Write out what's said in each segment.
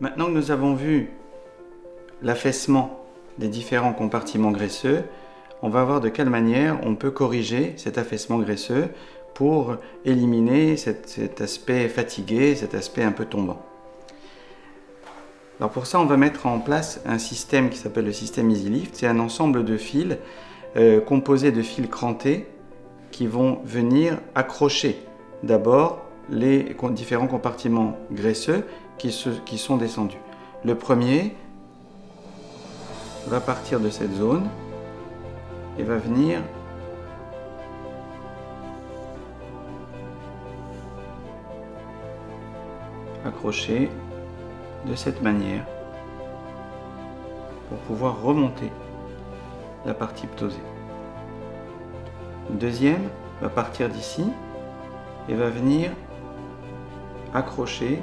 Maintenant que nous avons vu l'affaissement des différents compartiments graisseux, on va voir de quelle manière on peut corriger cet affaissement graisseux pour éliminer cet aspect fatigué, cet aspect un peu tombant. Alors pour ça, on va mettre en place un système qui s'appelle le système EasyLift. C'est un ensemble de fils composés de fils crantés qui vont venir accrocher d'abord les différents compartiments graisseux qui sont descendus. Le premier va partir de cette zone et va venir accrocher de cette manière pour pouvoir remonter la partie ptosée. Le deuxième va partir d'ici et va venir accrocher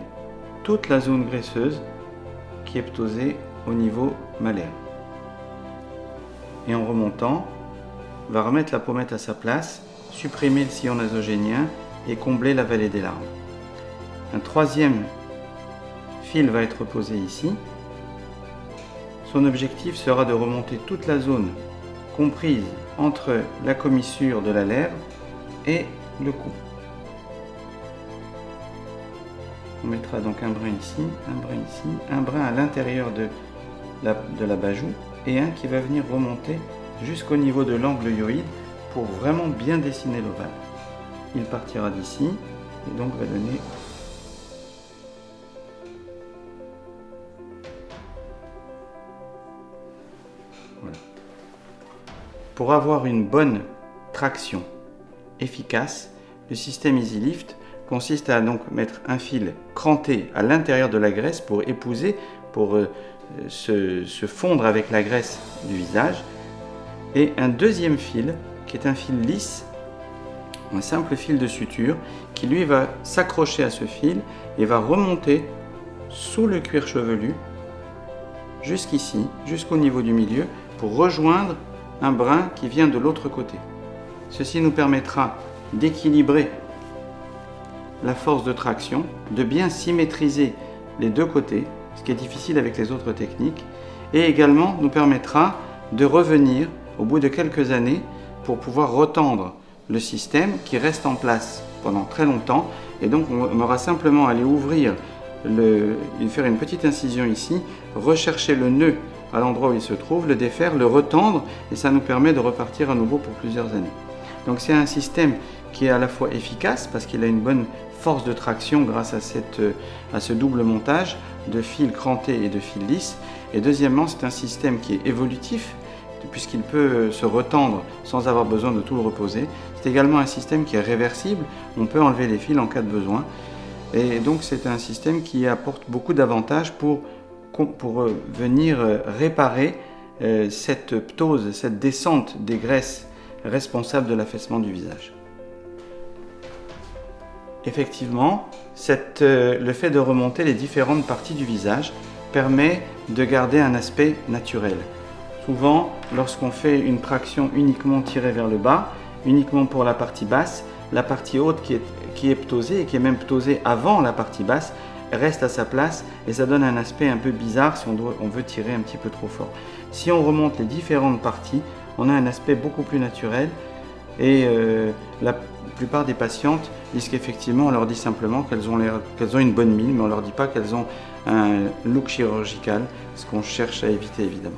toute la zone graisseuse qui est ptosée au niveau malaire. Et en remontant, on va remettre la pommette à sa place, supprimer le sillon nasogénien et combler la vallée des larmes. Un troisième fil va être posé ici. Son objectif sera de remonter toute la zone comprise entre la commissure de la lèvre et le cou. On mettra donc un brin ici, un brin à l'intérieur de l'abat-joue et un qui va venir remonter jusqu'au niveau de l'angle hyoïde pour vraiment bien dessiner l'ovale. Il partira d'ici et donc va donner voilà. Pour avoir une bonne traction efficace, le système EasyLift consiste à donc mettre un fil cranté à l'intérieur de la graisse pour épouser, pour se fondre avec la graisse du visage, et un deuxième fil qui est un fil lisse, un simple fil de suture, qui lui va s'accrocher à ce fil et va remonter sous le cuir chevelu jusqu'ici, jusqu'au niveau du milieu, pour rejoindre un brin qui vient de l'autre côté. Ceci nous permettra d'équilibrer la force de traction, de bien symétriser les deux côtés, ce qui est difficile avec les autres techniques, et également nous permettra de revenir au bout de quelques années pour pouvoir retendre le système qui reste en place pendant très longtemps, et donc on aura simplement à aller ouvrir, faire une petite incision ici, rechercher le nœud à l'endroit où il se trouve, le défaire, le retendre, et ça nous permet de repartir à nouveau pour plusieurs années. Donc c'est un système qui est à la fois efficace parce qu'il a une bonne force de traction grâce à ce double montage de fils crantés et de fils lisses. Et deuxièmement, c'est un système qui est évolutif puisqu'il peut se retendre sans avoir besoin de tout le reposer. C'est également un système qui est réversible, on peut enlever les fils en cas de besoin. Et donc c'est un système qui apporte beaucoup d'avantages pour venir réparer cette ptose, cette descente des graisses responsables de l'affaissement du visage. Effectivement, le fait de remonter les différentes parties du visage permet de garder un aspect naturel. Souvent, lorsqu'on fait une traction uniquement tirée vers le bas, uniquement pour la partie basse, la partie haute qui est ptosée et qui est même ptosée avant la partie basse reste à sa place et ça donne un aspect un peu bizarre si on veut tirer un petit peu trop fort. Si on remonte les différentes parties, on a un aspect beaucoup plus naturel et la plupart des patientes disent qu'effectivement on leur dit simplement qu'elles ont une bonne mine, mais on ne leur dit pas qu'elles ont un look chirurgical, ce qu'on cherche à éviter évidemment.